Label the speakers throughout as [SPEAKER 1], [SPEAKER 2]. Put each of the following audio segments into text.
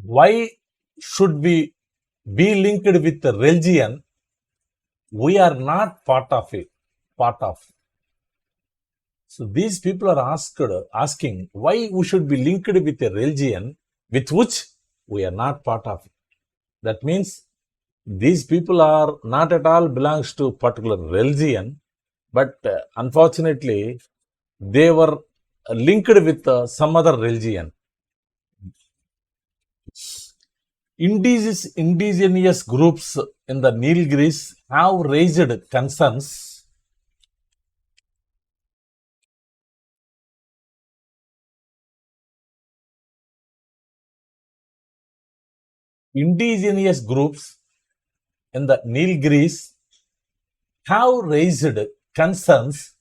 [SPEAKER 1] Why should we be linked with the religion we are not part of it? Part of. So these people are asking why we should be linked with a religion with which we are not part of it. That means these people are not at all belongs to particular religion, but unfortunately they were linked with some other religion. Indigenous groups in the Nilgiris have raised concerns. Indigenous groups in the Nilgiris have raised concerns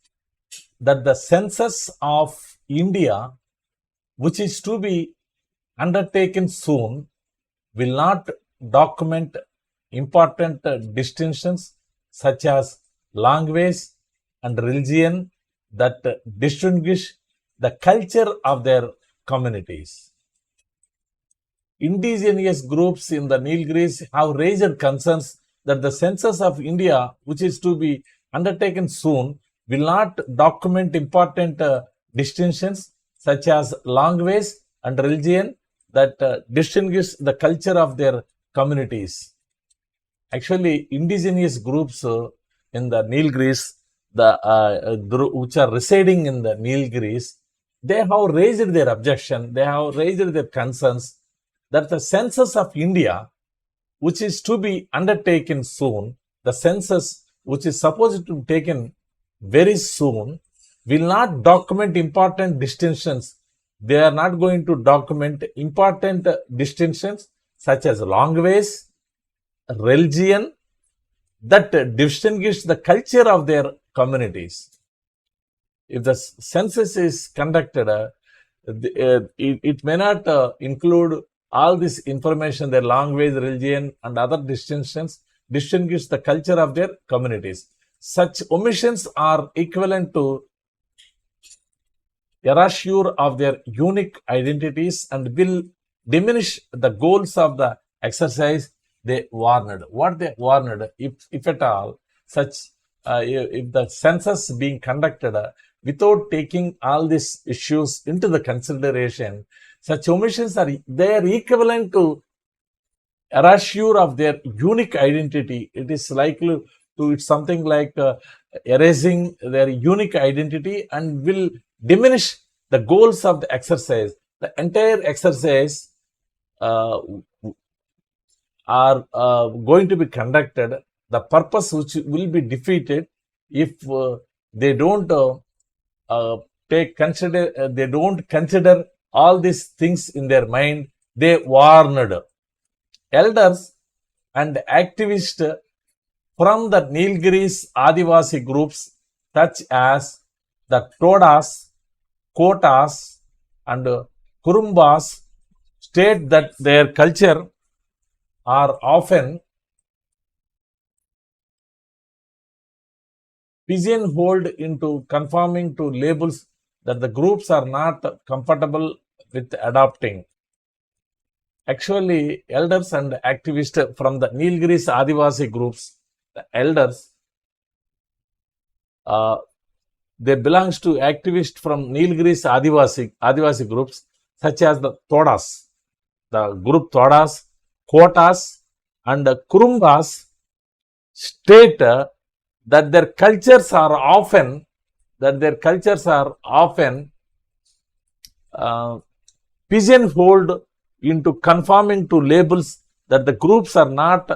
[SPEAKER 1] that the census of India, which is to be undertaken soon, will not document important distinctions such as language and religion that distinguish the culture of their communities. Indigenous groups in the Nilgiris have raised concerns that the census of India, which is to be undertaken soon, will not document important distinctions such as language and religion that distinguish the culture of their communities. Actually, indigenous groups in the Nilgiris, which are residing in the Nilgiris, they have raised their objection, they have raised their concerns that the census of India, which is to be undertaken soon, the census which is supposed to be taken very soon, will not document important distinctions. They are not going to document important distinctions such as language, religion that distinguish the culture of their communities. If the census is conducted, it may not include all this information, their language, religion, and other distinctions distinguish the culture of their communities. Such omissions are equivalent to erasure of their unique identities and will diminish the goals of the exercise, they warned. What they warned, if at all, such if the census being conducted without taking all these issues into the consideration, such omissions are equivalent to erasure of their unique identity. It is likely to, it's something like erasing their unique identity and will diminish the goals of the exercise. The entire exercise are going to be conducted. The purpose which will be defeated if they don't they don't consider all these things in their mind. They warned. Elders and activists from the Nilgiris Adivasi groups such as the Todas, Kotas, and Kurumbas state that their culture are often pigeonholed into conforming to labels that the groups are not comfortable with adopting. Actually, elders and activists from the Nilgiris Adivasi groups, the elders, they belongs to activists from Nilgiris Adivasi groups such as the Todas, the group Todas, Kotas, and Kurumbas state that their cultures are often pigeonholed into conforming to labels that the groups are not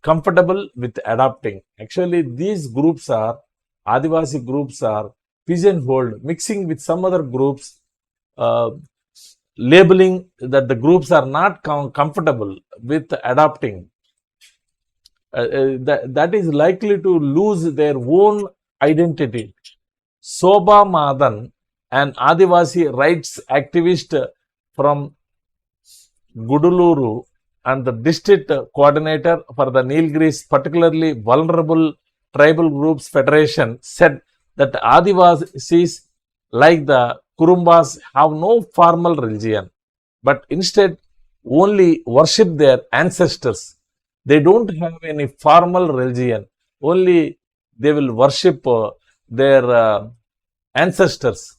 [SPEAKER 1] comfortable with adopting. Actually, these groups are, Adivasi groups are pigeonholed, mixing with some other groups, labeling that the groups are not comfortable with adopting. That is likely to lose their own identity. Sobha Madan, an Adivasi rights activist from Guduluru and the district coordinator for the Nilgiris particularly vulnerable tribal groups federation, said that Adivasis like the Kurumbas have no formal religion, but instead only worship their ancestors. They don't have any formal religion. Only they will worship their ancestors.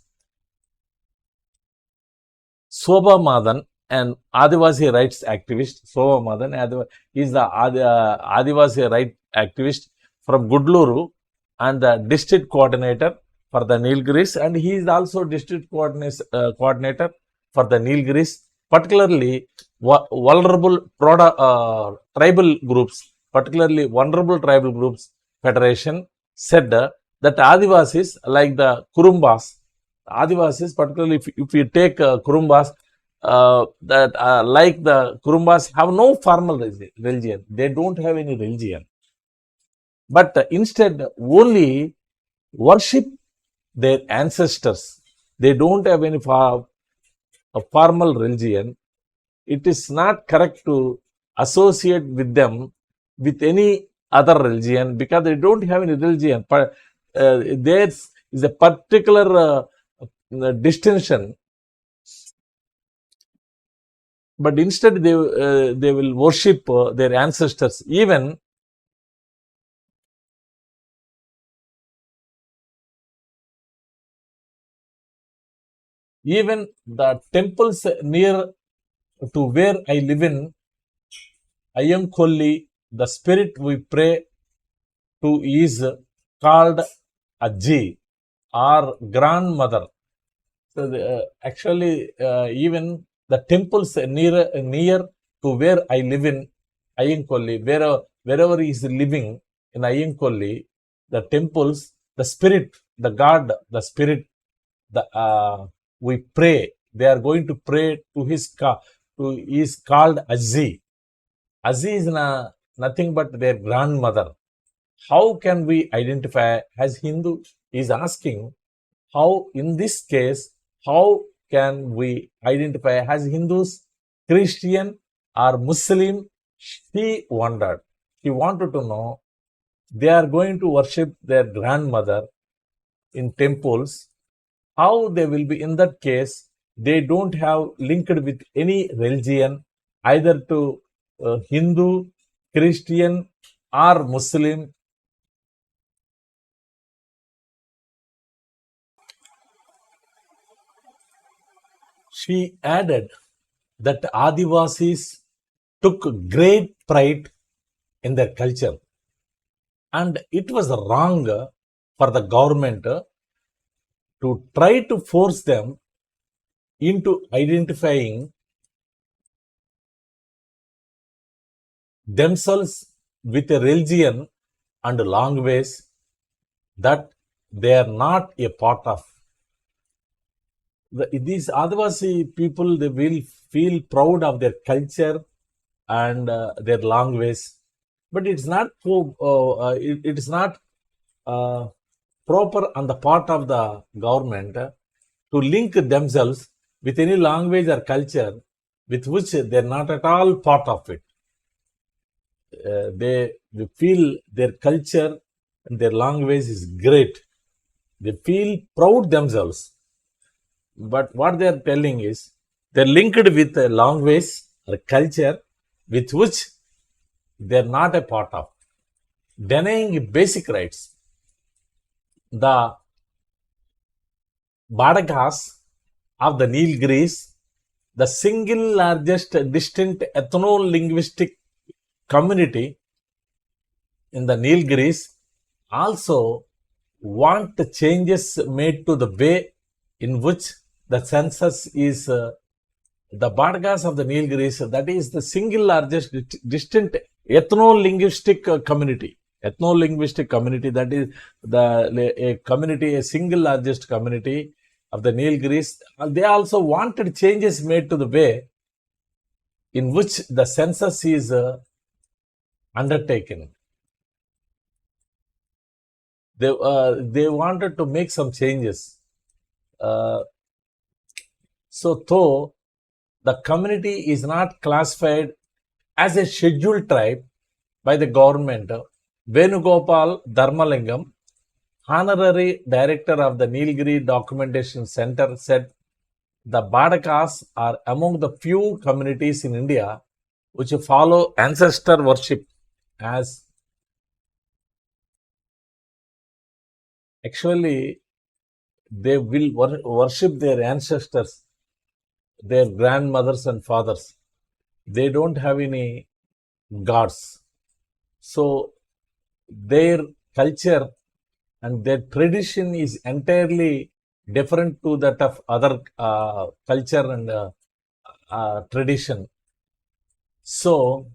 [SPEAKER 1] Shobha Madan, an Adivasi rights activist, Shobha Madan is the Adivasi right activist from Gudluru and the district coordinator for the Nilgiris, and he is also district coordinator for the Nilgiris, particularly vulnerable tribal groups, particularly vulnerable tribal groups federation said that Adivasis like the Kurumbas, Adivasis, particularly if you take Kurumbas, like the Kurumbas have no formal religion. They don't have any religion. But instead, only worship their ancestors. They don't have any formal religion. It is not correct to associate with them with any other religion because they don't have any religion. But there is a particular distinction, but instead they will worship their ancestors. Even the temples near to where I live in Ayamkolli, the spirit we pray to is called Ajji, our grandmother. So actually, even the temples near to where I live in Ayyankolli, wherever he is living in Ayyankolli, the temples, the spirit, the God, the spirit, we pray. They are going to pray to is called Azzi. Azzi is nothing but their grandmother. How can we identify as Hindu? Is asking how in this case, how can we identify as Hindus, Christian or Muslim? She wondered. She wanted to know they are going to worship their grandmother in temples. How they will be in that case? They don't have linked with any religion, either to Hindu, Christian or Muslim. She added that Adivasis took great pride in their culture, and it was wrong for the government to try to force them into identifying themselves with a religion and language that they are not a part of. These Adivasi people, they will feel proud of their culture and their language, but it's not it is not proper on the part of the government to link themselves with any language or culture with which they're not at all part of it. They feel their culture and their language is great. They feel proud themselves. But what they are telling is they're linked with a language or culture with which they're not a part of, denying basic rights. The Badagas of the Nilgiris, the single largest distinct ethno-linguistic community in the Nilgiris, also want changes made to the way in which the census is the Badagas of the Nilgiris, that is the single largest distinct ethno-linguistic community. Ethno-linguistic community, that is a single largest community of the Nilgiris. They also wanted changes made to the way in which the census is undertaken. They wanted to make some changes. So though the community is not classified as a scheduled tribe by the government, Venugopal Dharmalingam, honorary director of the Nilgiri Documentation Center, said the Badakas are among the few communities in India which follow ancestor worship as actually they will worship their ancestors, their grandmothers and fathers. They don't have any gods. So their culture and their tradition is entirely different to that of other culture and tradition. So,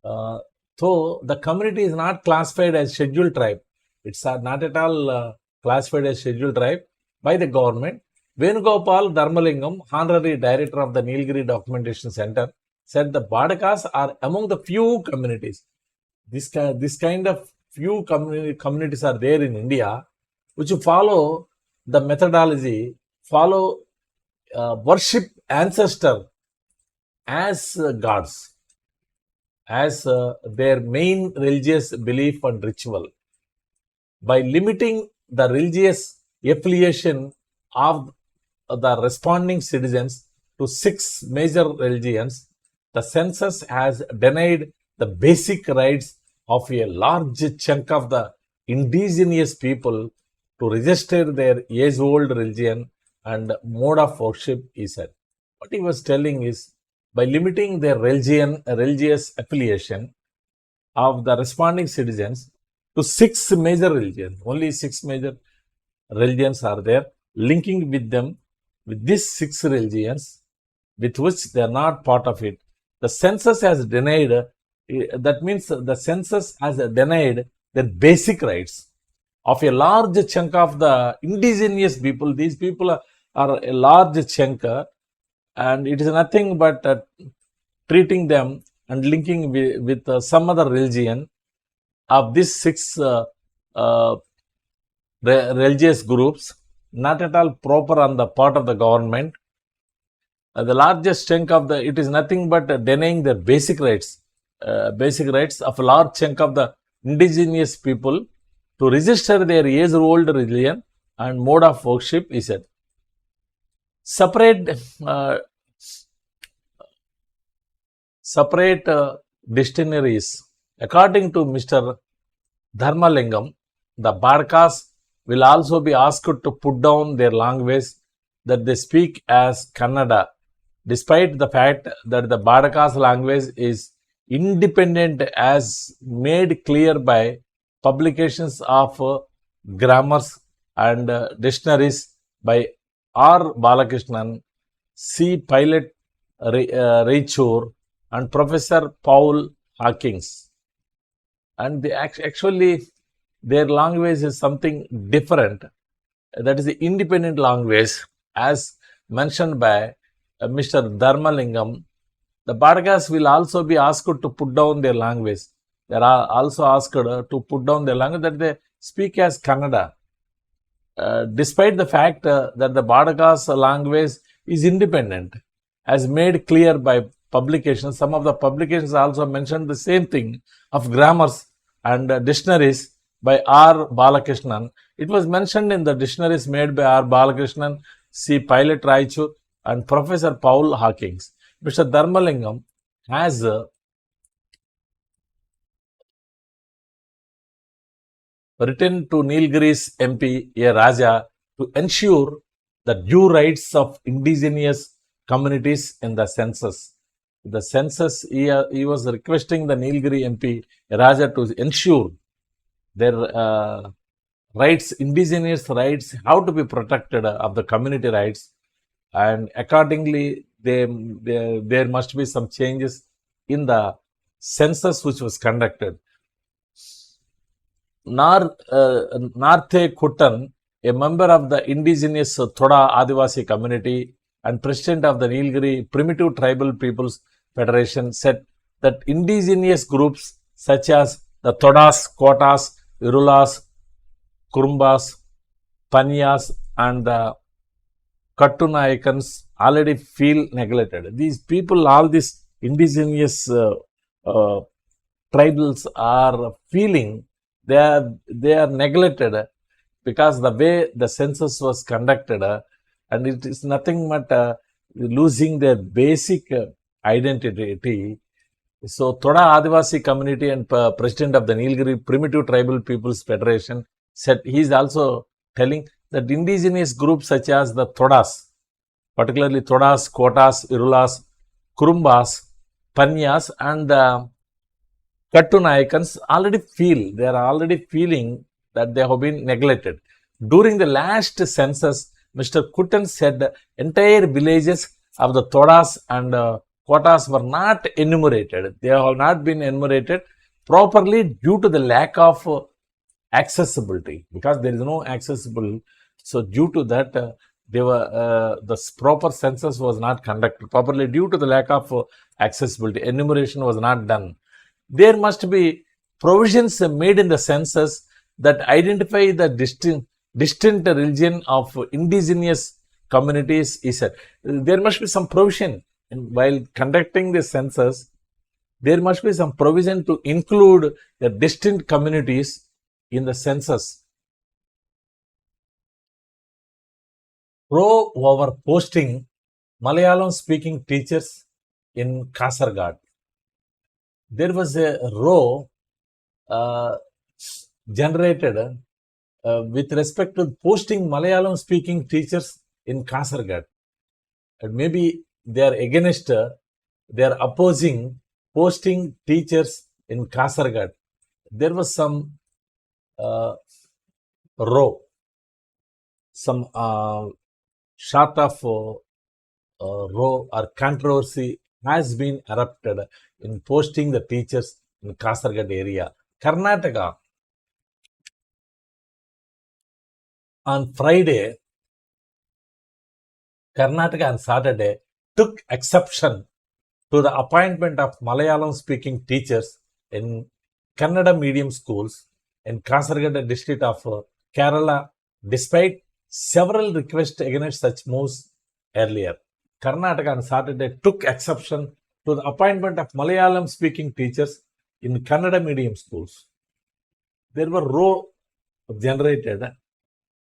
[SPEAKER 1] though the community is not classified as scheduled tribe, it's not at all classified as scheduled tribe by the government. Venugopal Dharmalingam, honorary director of the Nilgiri Documentation Center, said the Badakas are among the few communities. This kind of few communities are there in India which follow the methodology, follow worship ancestor as gods, as their main religious belief and ritual. By limiting the religious affiliation of the responding citizens to 6 major religions, the census has denied the basic rights of a large chunk of the indigenous people to register their age-old religion and mode of worship, he said. What he was telling is, by limiting their religious affiliation of the responding citizens to 6 major religions, only 6 major religions are there, linking with them with these 6 religions with which they are not part of it. The census has denied, that means the census has denied their basic rights of a large chunk of the indigenous people. These people are a large chunk, and it is nothing but treating them and linking with some other religion of these 6 religious groups, not at all proper on the part of the government. The largest chunk of it is nothing but denying their basic rights of a large chunk of the indigenous people to register their age-old religion and mode of worship, he said. Separate dictionaries. According to Mr. Dharmalingam, the Badakas will also be asked to put down their language that they speak as Kannada, despite the fact that the Badakas language is independent as made clear by publications of grammars and dictionaries by R. Balakrishnan, C. Pilot Raichur, and Professor Paul Hawkins. And actually their language is something different. That is the independent language as mentioned by Mr. Dharmalingam. The Badakas will also be asked to put down their language. They are also asked to put down their language that they speak as Kannada. Despite the fact that the Badakas language is independent, as made clear by publications. Some of the publications also mentioned the same thing of grammars and dictionaries by R. Balakrishnan. It was mentioned in the dictionaries made by R. Balakrishnan, C. Pilot Raichur, and Professor Paul Hawkins. Mr. Dharmalingam has written to Nilgiri's MP A. Raja to ensure the due rights of indigenous communities in the census. The census, he was requesting the Nilgiri MP A. Raja to ensure their rights, indigenous rights, how to be protected of the community rights, and accordingly there must be some changes in the census which was conducted. Narthe Kuttan, a member of the indigenous Thoda Adivasi community and president of the Nilgiri Primitive Tribal Peoples Federation, said that indigenous groups such as the Thodas, Kotas, Irulas, Kurumbas, Panyas, and the Kattunayakans already feel neglected. These people, all these indigenous tribals are feeling they are neglected because the way the census was conducted and it is nothing but losing their basic identity. So, Thoda Adivasi community and president of the Nilgiri Primitive Tribal Peoples Federation said he is also telling that indigenous groups such as the Thodas, particularly Thodas, Kotas, Irulas, Kurumbas, Panyas, and the Kattunayakans they are already feeling that they have been neglected. During the last census, Mr. Kuttan said entire villages of the Thodas and Kotas were not enumerated. They have not been enumerated properly due to the lack of accessibility, because there is no accessible. So due to that, the proper census was not conducted properly due to the lack of accessibility. Enumeration was not done. There must be provisions made in the census that identify the distinct religion of indigenous communities. He said there must be some provision while conducting the census. There must be some provision to include the distinct communities in the census. Row over posting Malayalam speaking teachers in Kasaragod. There was a row generated with respect to posting Malayalam speaking teachers in Kasaragod. And maybe they are against, they are opposing posting teachers in Kasaragod. There was some row, some sort of row or controversy has been erupted in posting the teachers in Kasaragod area. Karnataka, on Friday, Karnataka on Saturday took exception to the appointment of Malayalam speaking teachers in Kannada medium schools in Kasaragod district of Kerala, despite several requests against such moves earlier. Karnataka on Saturday took exception to the appointment of Malayalam speaking teachers in Kannada medium schools. There were row generated.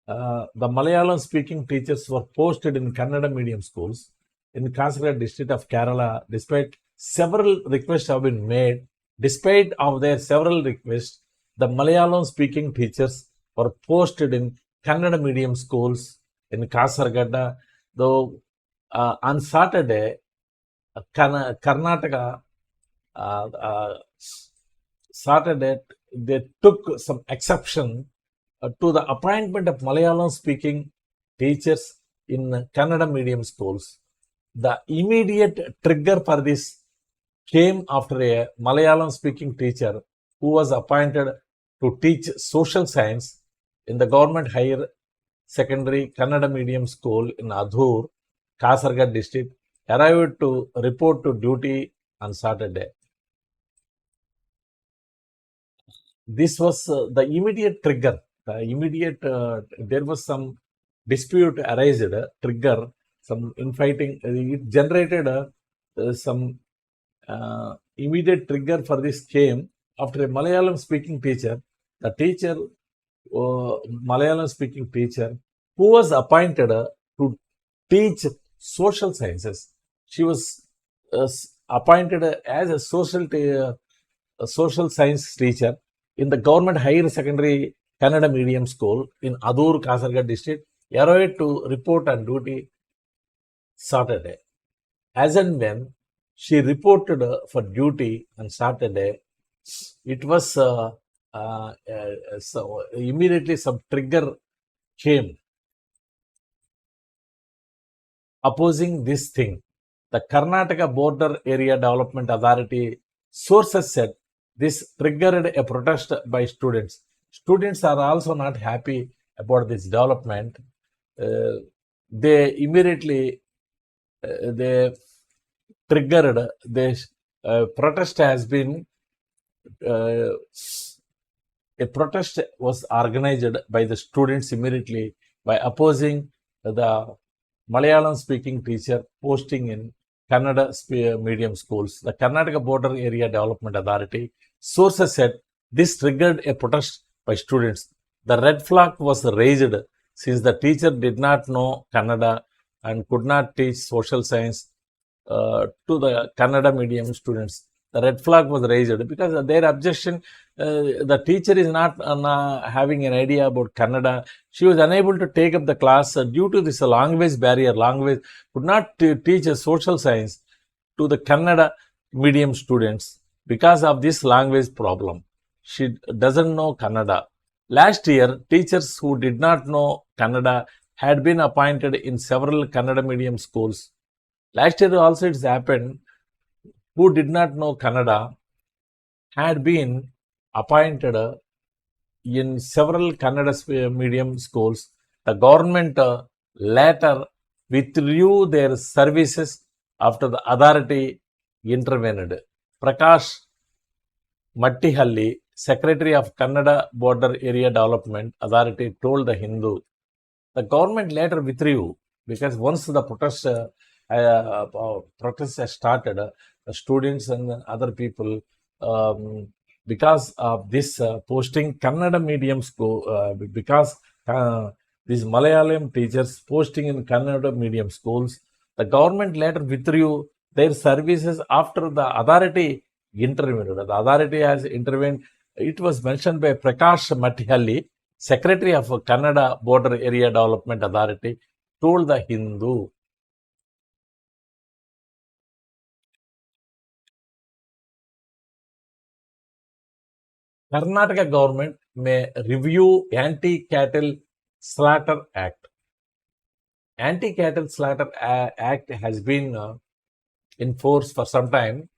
[SPEAKER 1] The Malayalam speaking teachers were posted in Kannada medium schools in Kasaragod district of Kerala, despite several requests have been made. Despite of their several requests, the Malayalam speaking teachers were posted in Kannada medium schools in Kasaragod. Though on Saturday, Karnataka, Saturday, they took some exception to the appointment of Malayalam speaking teachers in Kannada medium schools. The immediate trigger for this came after a Malayalam speaking teacher who was appointed to teach social science in the government higher secondary Kannada medium school in Adur, Kasaragod district, arrived to report to duty on Saturday. This was the immediate trigger. There was some dispute arised, trigger, some infighting. It generated some immediate trigger for this came after a Malayalam speaking teacher. The teacher, Malayalam speaking teacher, who was appointed to teach social sciences. She was appointed as a social science teacher in the government higher secondary Kannada medium school in Adur, Kasaragod district, arrived to report on duty Saturday. As and when she reported for duty on Saturday, it was so immediately some trigger came opposing this thing. The Karnataka Border Area Development Authority sources said this triggered a protest by students. Students are also not happy about this development. They immediately they triggered this protest has been a protest was organized by the students immediately by opposing the Malayalam speaking teacher posting in Kannada medium schools. The Karnataka Border Area Development Authority sources said this triggered a protest by students. The red flag was raised since the teacher did not know Kannada and could not teach social science to the Kannada medium students. The red flag was raised because their objection, the teacher is not having an idea about Kannada. She was unable to take up the class due to this language barrier. Language could not teach social science to the Kannada medium students because of this language problem. She doesn't know Kannada. Last year, teachers who did not know Kannada had been appointed in several Kannada medium schools. Last year also it's happened, who did not know Kannada had been appointed in several Kannada medium schools. The government later withdrew their services after the authority intervened. Prakash Mattihalli, Secretary of Kannada Border Area Development Authority, told the Hindu. The government later withdrew because once the protests has started, the students and other people, because of this posting Kannada medium school, because these Malayalam teachers posting in Kannada medium schools, the government later withdrew their services after the authority intervened. The authority has intervened. It was mentioned by Prakash Mattihalli, Secretary of Kannada Border Area Development Authority, told the Hindu. Karnataka government may review Anti-Cattle Slaughter Act. Anti-Cattle Slaughter Act has been in force for some time.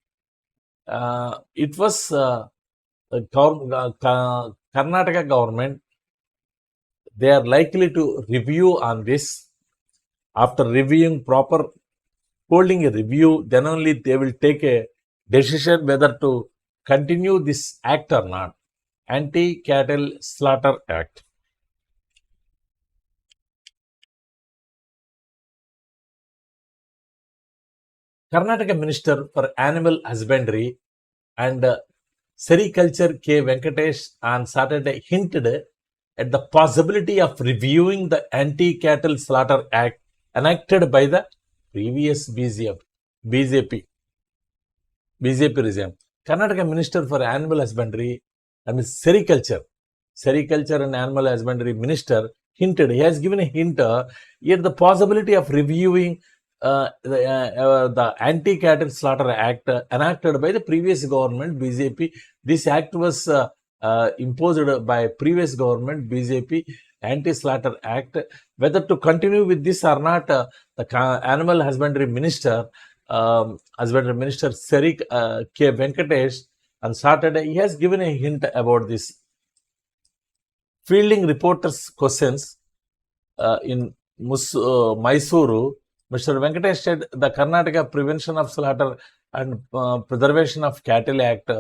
[SPEAKER 1] It was Karnataka government, they are likely to review on this. After reviewing holding a review, then only they will take a decision whether to continue this act or not. Anti-Cattle Slaughter Act. Karnataka Minister for Animal Husbandry and Sericulture K. Venkatesh on Saturday hinted at the possibility of reviewing the Anti-Cattle Slaughter Act enacted by the previous BJP regime. Karnataka Minister for Animal Husbandry and Sericulture and Animal Husbandry Minister hinted, he has given a hint at the possibility of reviewing the Anti-Cattle Slaughter Act enacted by the previous government, BJP. This act was imposed by previous government, BJP, Anti-Slaughter Act. Whether to continue with this or not, the Animal Husbandry Minister, Seri K. Venkatesh, on Saturday, he has given a hint about this. Fielding reporters' questions in Mysuru, Mr. Venkatesh said the Karnataka Prevention of Slaughter and Preservation of Cattle Act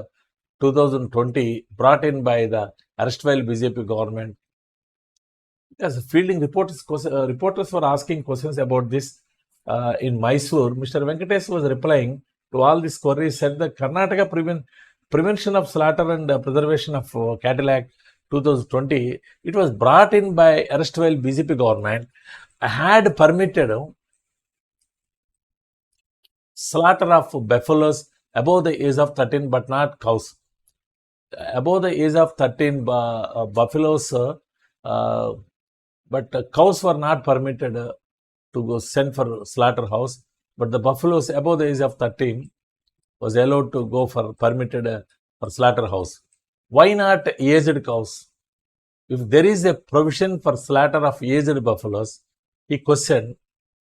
[SPEAKER 1] 2020 brought in by the erstwhile BJP government. As fielding reporters were asking questions about this in Mysore, Mr. Venkatesh was replying to all these queries, said the Karnataka Prevention of Slaughter and Preservation of Cattle Act 2020, it was brought in by erstwhile BJP government, had permitted slaughter of buffaloes above the age of 13 but not cows. Above the age of 13 buffaloes, but cows were not permitted to go send for slaughterhouse, but the buffaloes above the age of 13 was allowed to go for permitted for slaughterhouse. Why not aged cows? If there is a provision for slaughter of aged buffaloes, he questioned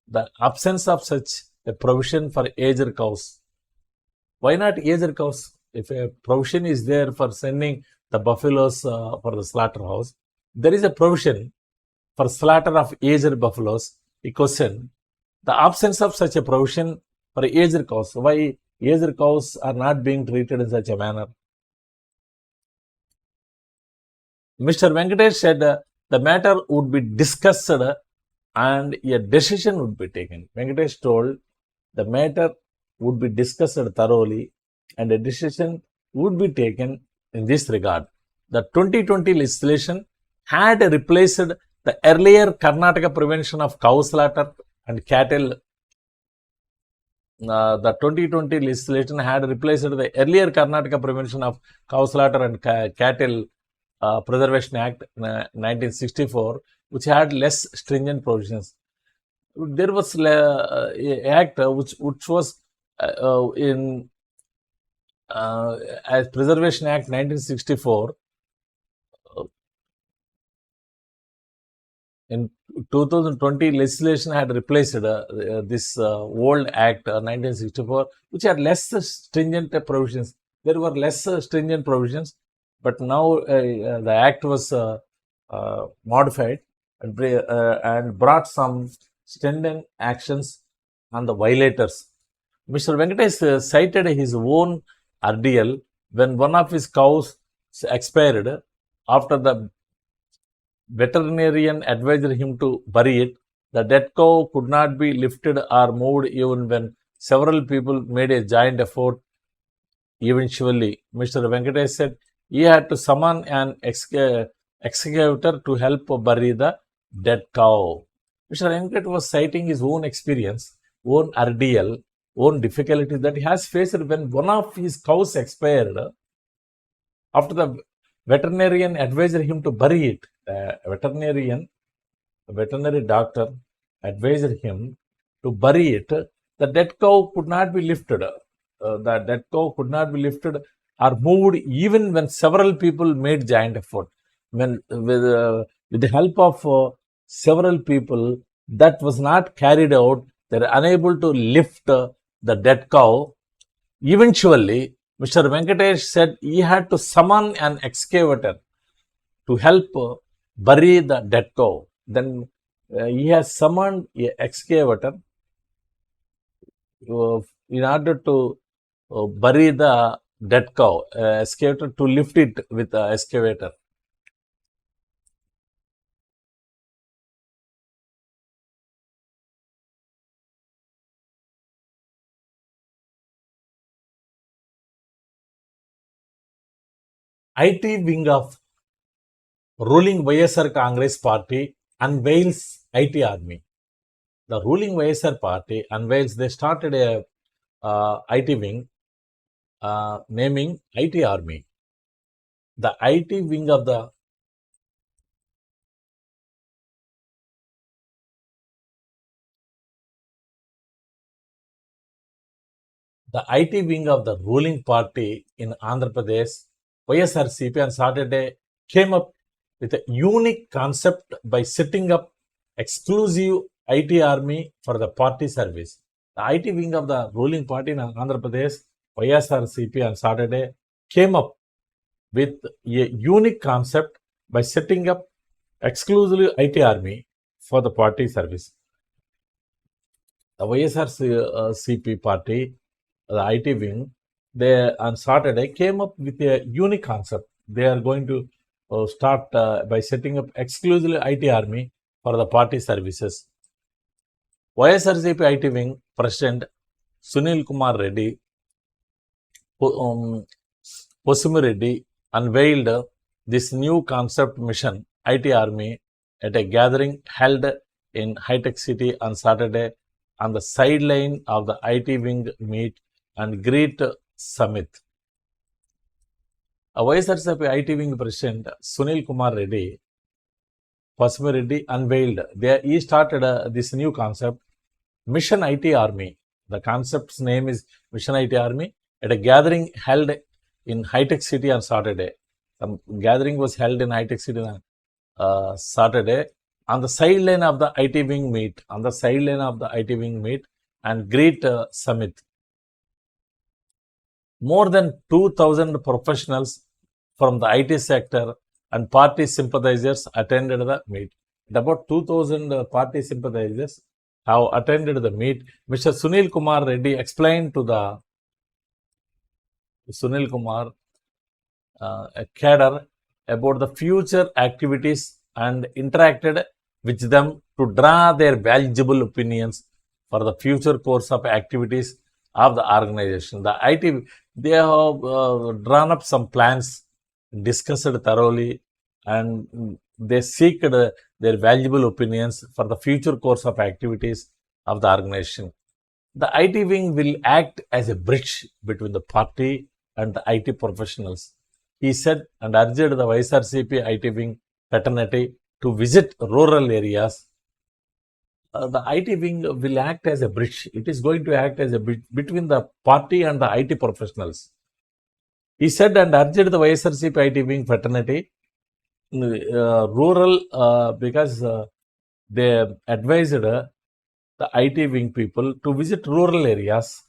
[SPEAKER 1] the absence of such a provision for aged cows. Why not aged cows? If a provision is there for sending the buffaloes for the slaughterhouse, there is a provision for slaughter of aged buffaloes. He questioned the absence of such a provision for aged cows. Why aged cows are not being treated in such a manner? Mr. Venkatesh said the matter would be discussed and a decision would be taken. Venkatesh told the matter would be discussed thoroughly and a decision would be taken in this regard. The 2020 legislation had replaced the earlier Karnataka Prevention of Cow Slaughter and cattle. The 2020 legislation had replaced the earlier Karnataka Prevention of Cow Slaughter and Cattle Preservation Act 1964, which had less stringent provisions. There was a act which was in as Preservation Act 1964. In 2020, legislation had replaced this old Act 1964, which had less stringent provisions. There were less stringent provisions, but now the Act was modified and brought some stringent actions on the violators. Mr. Venkatesh cited his own ordeal when one of his cows expired after the veterinarian advised him to bury it. The dead cow could not be lifted or moved even when several people made a joint effort. Eventually, Mr. Venkatesh said he had to summon an excavator to help bury the dead cow. Mr. Venkatesh was citing his own experience, own ordeal, own difficulties that he has faced when one of his cows expired. After the veterinarian advised him to bury it, the veterinary doctor advised him to bury it. The dead cow could not be lifted. The dead cow could not be lifted or moved even when several people made giant effort. When with the help of several people, that was not carried out. They are unable to lift the dead cow. Eventually, Mr. Venkatesh said he had to summon an excavator to help bury the dead cow. Then he has summoned an excavator in order to bury the dead cow, excavator to lift it with the excavator. IT wing of ruling YSR Congress party unveils IT army. The ruling YSR party unveils, they started a IT wing naming IT army. The IT wing of the IT wing of the ruling party in Andhra Pradesh, YSRCP, on Saturday came up with a unique concept by setting up exclusive IT army for the party service. The IT wing of the ruling party in Andhra Pradesh, YSRCP, on Saturday came up with a unique concept by setting up exclusively IT army for the party service. The YSRCP party, the IT wing, they on Saturday came up with a unique concept. They are going to start by setting up exclusively IT army for the party services. YSRCP IT wing President Sunil Kumar Reddy Posumi Reddy unveiled this new concept mission IT army at a gathering held in High Tech City on Saturday on the sideline of the IT wing meet and greet summit. A YSRCP IT wing President Sunil Kumar Reddy Pasumi Reddy unveiled. He started this new concept, Mission IT Army. The concept's name is Mission IT Army at a gathering held in High Tech City on Saturday. The gathering was held in High Tech City on Saturday on the sideline of the IT wing meet. On the sideline of the IT wing meet and great summit. More than 2,000 professionals from the IT sector and party sympathizers attended the meet. About 2,000 party sympathizers have attended the meet. Mr. Sunil Kumar Reddy explained to the Sunil Kumar cadre about the future activities and interacted with them to draw their valuable opinions for the future course of activities of the organization. The IT, they have drawn up some plans, discussed thoroughly, and they seek their valuable opinions for the future course of activities of the organization. The IT wing will act as a bridge between the party and the IT professionals. He said and urged the YSRCP IT wing fraternity to visit rural areas. The IT wing will act as a bridge. It is going to act as a bridge between the party and the IT professionals. He said and urged the YSRCP IT wing fraternity rural because they advised the IT wing people to visit rural areas.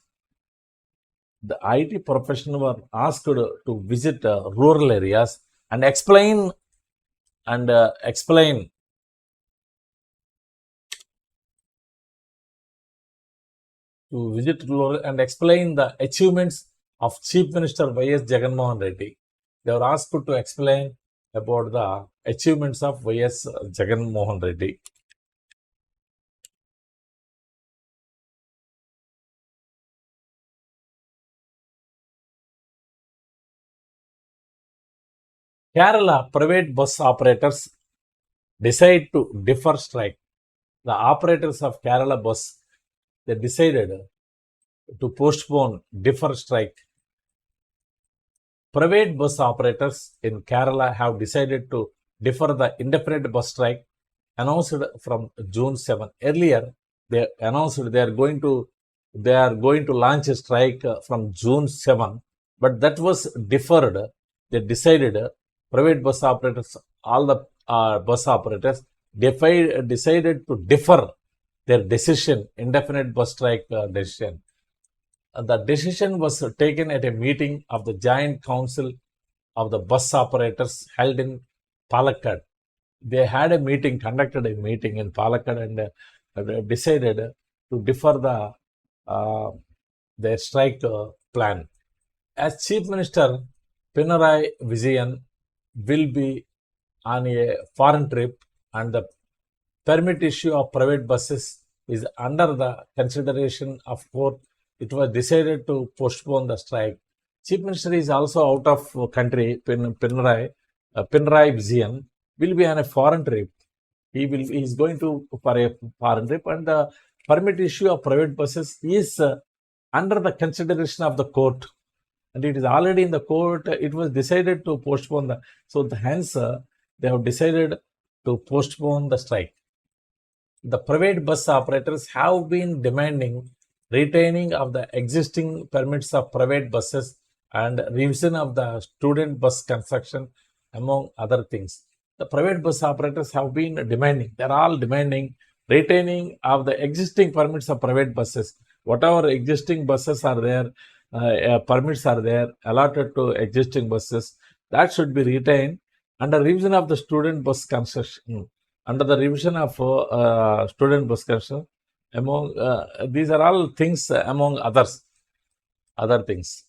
[SPEAKER 1] The IT professionals were asked to visit rural areas and explain the achievements of Chief Minister Y.S. Jagannath Reddy. They were asked to explain about the achievements of Y.S. Jagannath Reddy. Kerala private bus operators decide to defer strike. The operators of Kerala bus, they decided to postpone defer strike. Private bus operators in Kerala have decided to defer the indefinite bus strike announced from June 7. Earlier, they announced they are going to launch a strike from June 7, but that was deferred. They decided private bus operators, all the bus operators decided to defer their decision, indefinite bus strike decision. The decision was taken at a meeting of the Joint Council of the Bus Operators held in Palakkad. They had a meeting, conducted a meeting in Palakkad, and decided to defer their strike plan. As Chief Minister, Pinarayi Vijayan will be on a foreign trip, and the permit issue of private buses is under the consideration of court. It was decided to postpone the strike. Chief Minister is also out of country. Pinarayi Vijayan will be on a foreign trip. He is going to for a foreign trip, and the permit issue of private buses is under the consideration of the court, and it is already in the court. It was decided to postpone hence they have decided to postpone the strike. The private bus operators have been demanding retaining of the existing permits of private buses and revision of the student bus construction, among other things. The private bus operators have been demanding, they're all demanding retaining of the existing permits of private buses. Whatever existing buses are there, permits are there allotted to existing buses, that should be retained under revision of the student bus construction. Under the revision of student bus construction, among these are all things among other things.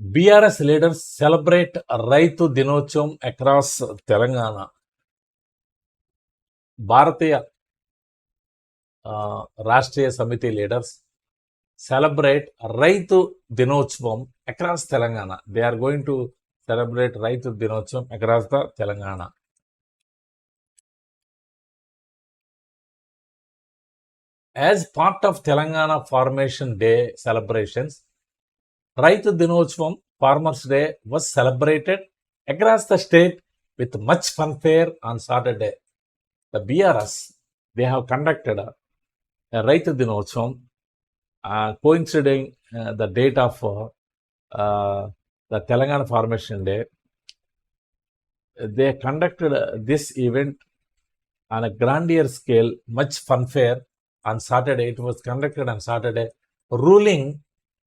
[SPEAKER 1] BRS leaders celebrate Raitu Dinotsavam across Telangana. Bharatiya Rashtriya Samithi leaders celebrate Raitu Dinotsavam across Telangana. They are going to celebrate Raitu Dinotsavam across the Telangana. As part of Telangana Formation Day celebrations, Raitu Dinotsavam Farmers Day was celebrated across the state with much fanfare on Saturday. The BRS, they have conducted a Raitu Dinotsavam coinciding the date of the Telangana Formation Day. They conducted this event on a grandeur scale, much fanfare on Saturday. It was conducted on Saturday. Ruling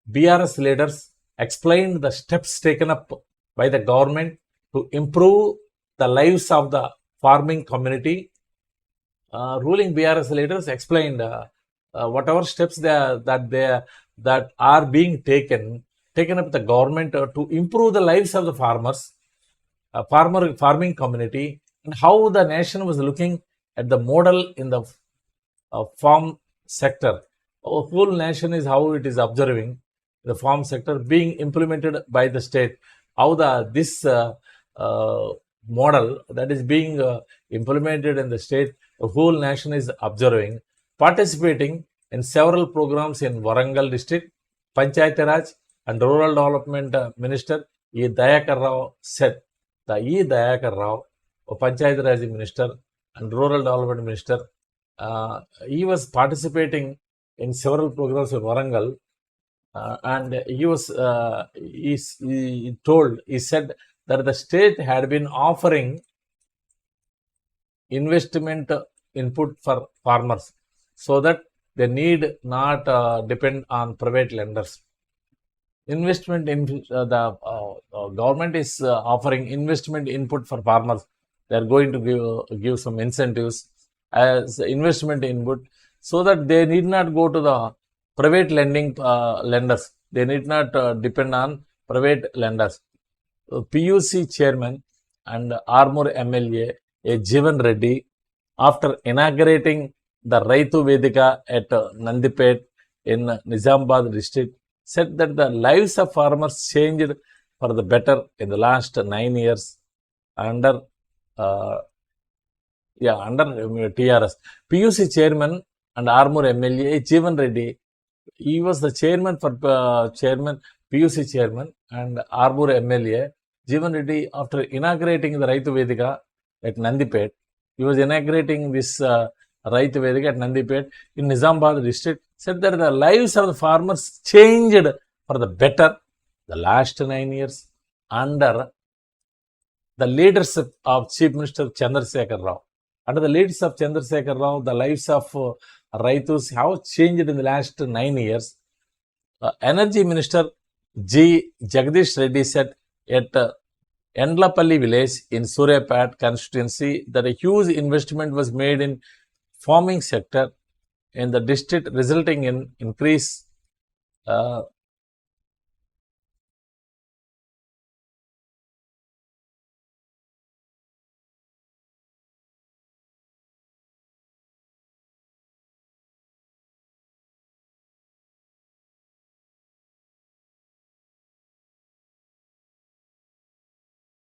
[SPEAKER 1] BRS leaders explained the steps taken up by the government to improve the lives of the farming community. Ruling BRS leaders explained whatever steps that are being taken up the government to improve the lives of the farmers, farming community, and how the nation was looking at the model in the farm sector. Our whole nation is how it is observing the farm sector being implemented by the state. How this model that is being implemented in the state, the whole nation is observing, participating in several programs in Warangal district. Panchayat Raj and Rural Development Minister E. Dayakar Rao said, the E. Dayakar Rao, a Panchayat Raj Minister and Rural Development Minister, he was participating in several programs in Warangal, and he said that the state had been offering investment input for farmers so that they need not depend on private lenders. Investment in the government is offering investment input for farmers. They are going to give some incentives as investment input so that they need not go to the private lenders. They need not depend on private lenders. PUC chairman and Armoor MLA A. Jeevan Reddy, after inaugurating the Raitu Vedika at Nandipet in Nizamabad district, said that the lives of farmers changed for the better in the last 9 years under TRS. PUC chairman and Armoor MLA Jeevan Reddy, he was the chairman for PUC chairman and Armoor MLA Jeevan Reddy, after inaugurating the Raitu Vedika at Nandipet, he was inaugurating this Raitu Vedika at Nandipet in Nizamabad district, said that the lives of the farmers changed for the better the last 9 years under the leadership of Chief Minister Chandrasekhar Rao. Under the leadership of Chandrasekhar Rao, the lives of Raitus have changed in the last 9 years. Energy Minister G. Jagdish Reddy said at Endlapalli village in Suryapet constituency that a huge investment was made in farming sector in the district, resulting in increase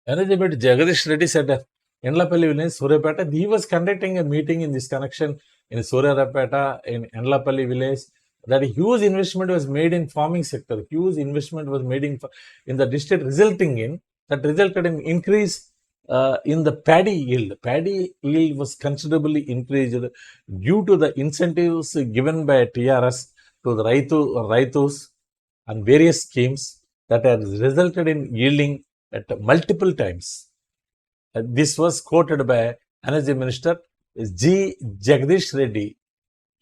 [SPEAKER 1] Energy Minister Jagdish Reddy said that Endlapalli village, Suryapeta, he was conducting a meeting in this connection in Suryapeta, in Endlapalli village, that a huge investment was made in farming sector. Huge investment was made in the district, resulted in increase in the paddy yield. Paddy yield was considerably increased due to the incentives given by TRS to the Raitus and various schemes that has resulted in yielding at multiple times. This was quoted by Energy Minister G. Jagdish Reddy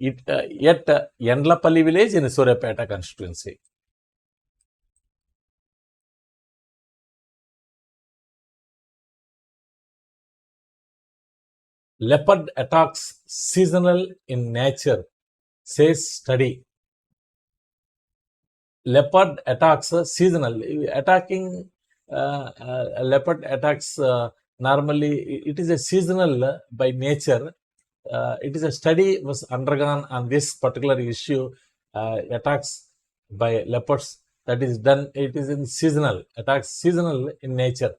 [SPEAKER 1] at Endlapalli village in Suryapeta constituency. Leopard attacks seasonal in nature, says study. Leopard attacks seasonal. Attacking leopard attacks normally it is a seasonal by nature. It is a study was undergone on this particular issue, attacks by leopards, that is done. It is in seasonal attacks, seasonal in nature.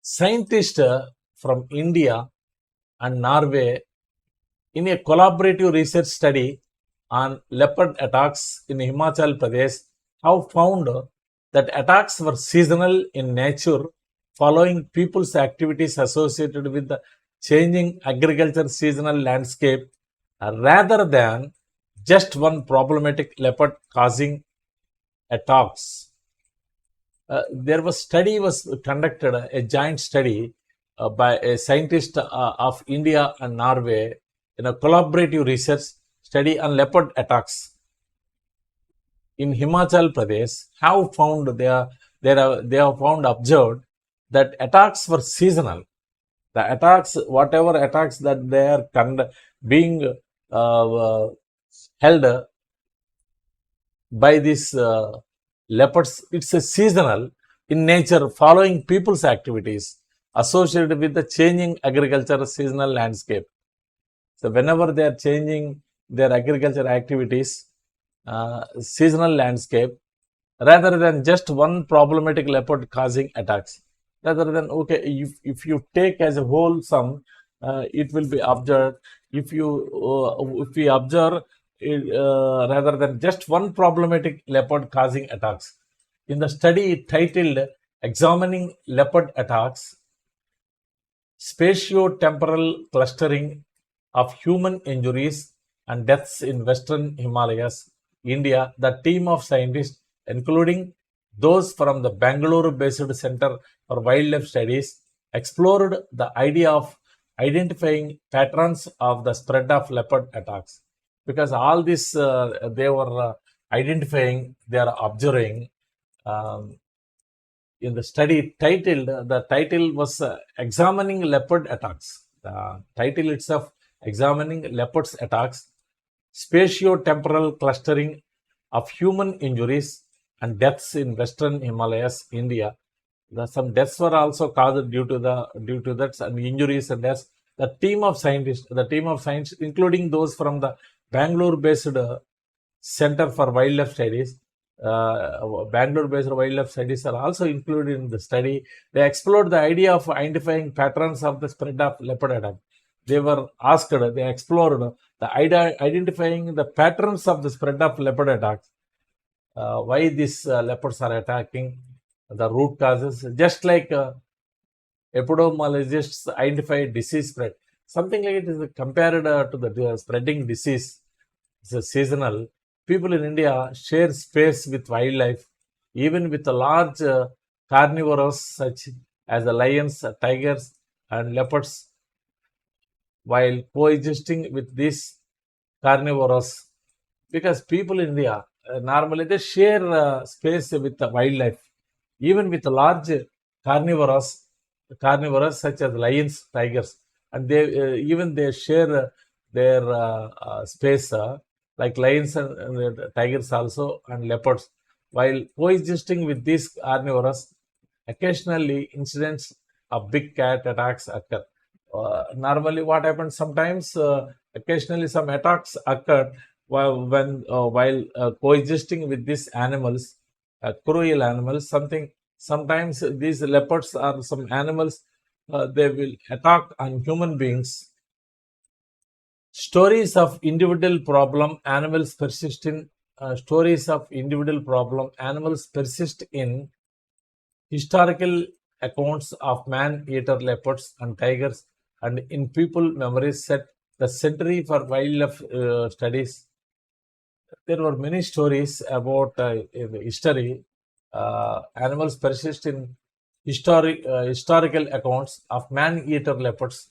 [SPEAKER 1] Scientists from India and Norway, in a collaborative research study on leopard attacks in Himachal Pradesh, have found that attacks were seasonal in nature following people's activities associated with the changing agriculture seasonal landscape rather than just one problematic leopard causing attacks. There was conducted, a joint study by a scientist of India and Norway in a collaborative research study on leopard attacks in Himachal Pradesh. Have found they have found observed that attacks were seasonal. The attacks, whatever attacks that they are being held by these leopards, it's a seasonal in nature following people's activities associated with the changing agricultural seasonal landscape. So whenever they are changing their agriculture activities, seasonal landscape, rather than just one problematic leopard causing attacks, rather than okay, if you take as a whole sum, it will be observed. If we observe it, rather than just one problematic leopard causing attacks, in the study titled "Examining Leopard Attacks: Spatio-temporal clustering of human injuries and deaths in Western Himalayas, India," the team of scientists, including those from the Bangalore-based Center for Wildlife Studies, explored the idea of identifying patterns of the spread of leopard attacks. Because all this they were identifying, they are observing. Um, in the study titled, the title was Examining Leopard Attacks. The title itself, Examining Leopards Attacks, Spatio-temporal clustering of human injuries and deaths in Western Himalayas, India. Some deaths were also caused due to that, and injuries and deaths. The team of scientists, including those from the Bangalore-based Center for Wildlife Studies, Bangalore-based wildlife studies are also included in the study. They explored the idea of identifying patterns of the spread of leopard attack. They were asked, they explored the idea identifying the patterns of the spread of leopard attacks. Why these leopards are attacking, the root causes, just like epidemiologists identify disease spread. Something like it is compared to the spreading disease. It's seasonal. People in India share space with wildlife, even with the large carnivores such as the lions, tigers, and leopards, while coexisting with these carnivores. Because people in India normally they share space with the wildlife, even with the large carnivores, such as lions, tigers, and they share their space. Like lions and tigers also and leopards. While coexisting with these carnivores, occasionally incidents of big cat attacks occur. Normally, what happens sometimes, occasionally some attacks occur while coexisting with these animals, cruel animals. Sometimes these leopards or some animals they will attack on human beings. Stories of individual problem animals persist in historical accounts of man-eater leopards and tigers, and in people memories set the Century for Wildlife Studies. There were many stories about in the history. Animals persist in historical accounts of man-eater leopards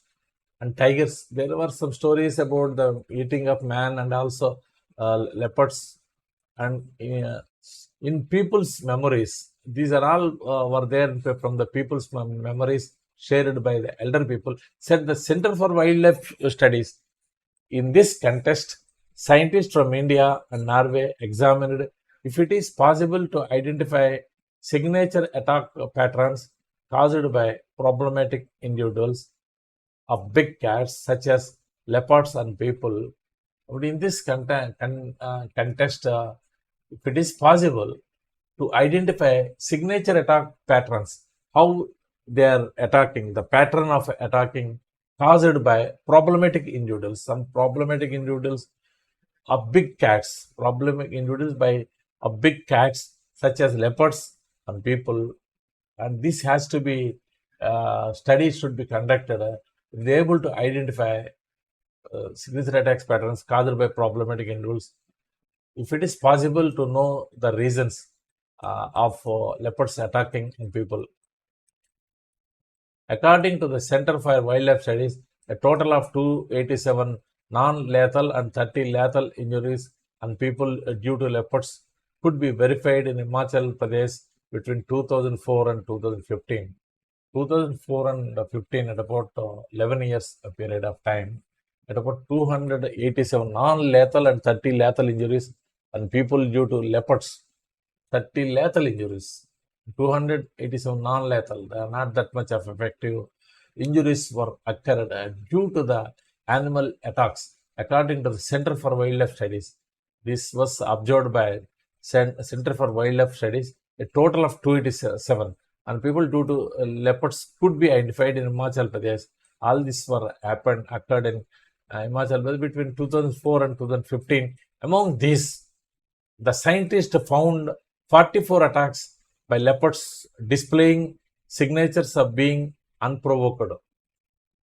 [SPEAKER 1] and tigers. There were some stories about the eating of man and also leopards. And in people's memories, these are all were there from the people's memories shared by the elder people, said the Center for Wildlife Studies. In this contest, scientists from India and Norway examined if it is possible to identify signature attack patterns caused by problematic individuals of big cats such as leopards and people. But in this contest, if it is possible to identify signature attack patterns, how they are attacking, the pattern of attacking caused by problematic individuals, some problematic individuals of big cats, problematic individuals of big cats such as leopards and people, and this has to be studies should be conducted. They're able to identify signature attacks patterns caused by problematic individuals. If it is possible to know the reasons of leopards attacking in people. According to the Center for Wildlife Studies, a total of 287 non-lethal and 30 lethal injuries on people due to leopards could be verified in Himachal Pradesh between 2004 and 2015. 2004 and 15, at about 11 years period of time, at about 287 non-lethal and 30 lethal injuries on people due to leopards. 30 lethal injuries, 287 non-lethal. They are not that much of effective. Injuries were occurred due to the animal attacks. According to the Center for Wildlife Studies, this was observed by Center for Wildlife Studies, a total of 287. And people due to leopards could be identified in Himachal Pradesh. All this occurred in Himachal Pradesh between 2004 and 2015. Among these, the scientists found 44 attacks by leopards displaying signatures of being unprovoked.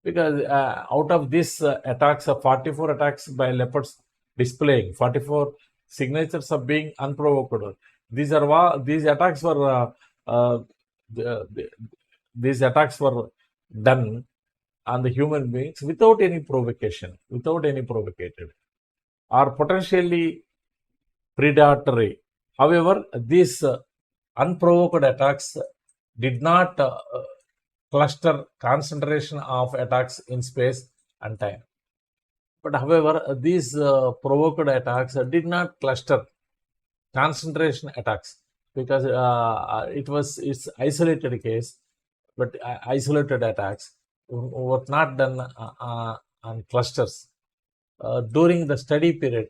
[SPEAKER 1] Because out of these attacks, 44 attacks by leopards displaying 44 signatures of being unprovoked. These attacks were these attacks were done on the human beings without any provocation, or potentially predatory. However, these unprovoked attacks did not cluster concentration of attacks in space and time. But however, these provoked attacks did not cluster concentration attacks, because it's isolated case, but isolated attacks were not done on clusters. During the study period,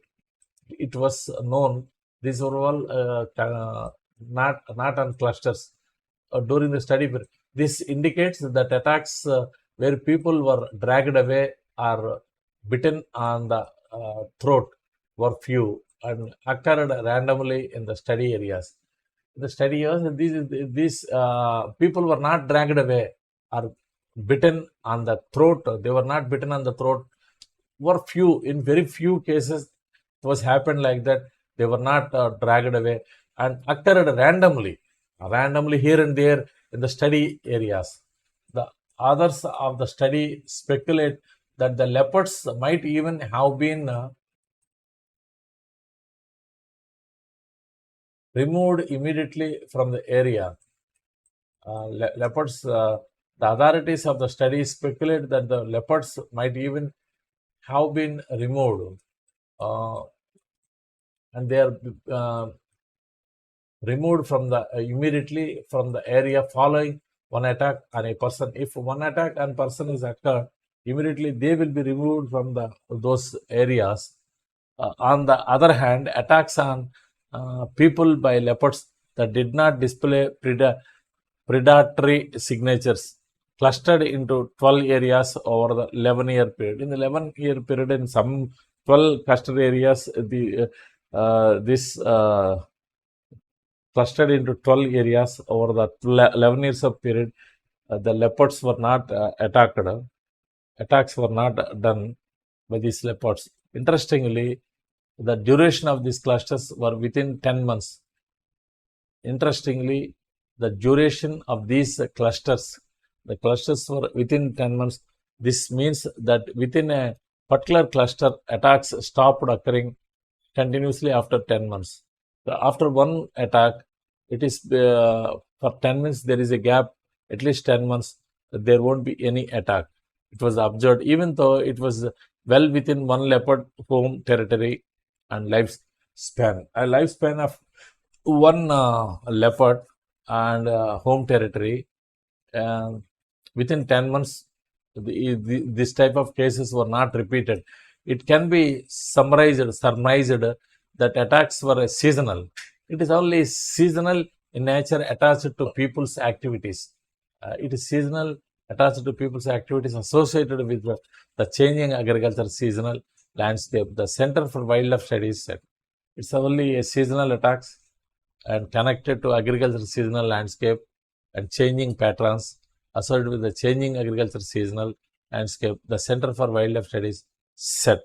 [SPEAKER 1] it was known these were all not on clusters. During the study period, this indicates that attacks where people were dragged away or bitten on the throat were few and occurred randomly in the study areas. In the study areas, these people were not dragged away or bitten on the throat. They were not bitten on the throat. Were few. In very few cases, it was happened like that. They were not dragged away and occurred randomly here and there in the study areas. The authors of the study speculate that the leopards might even have been removed immediately from the area. The authorities of the study speculate that the leopards might even have been removed, and they are removed from the immediately from the area following one attack on a person. If one attack on person is occurred, immediately they will be removed from those areas. On the other hand, attacks on people by leopards that did not display predatory signatures clustered into 12 areas over the 11-year period. In the 11-year period, in some 12 clustered areas, this clustered into 12 areas over the 11 years of period, the leopards were not attacked. Attacks were not done by these leopards. Interestingly, the duration of these clusters were within 10 months. Interestingly, the duration of these clusters, the clusters were within 10 months. This means that within a particular cluster, attacks stopped occurring continuously after 10 months. So after one attack, it is for 10 months, there is a gap, at least 10 months, there won't be any attack. It was observed, even though it was well within one leopard home territory and lifespan. A lifespan of one leopard and home territory, within 10 months, this type of cases were not repeated. It can be surmised that attacks were seasonal. It is only seasonal in nature, attached to people's activities. It is seasonal, attached to people's activities associated with the changing agriculture seasonal landscape. The Center for Wildlife Studies said it's only a seasonal attacks and connected to agriculture seasonal landscape and changing patterns associated with the changing agriculture seasonal landscape. The Center for Wildlife Studies said.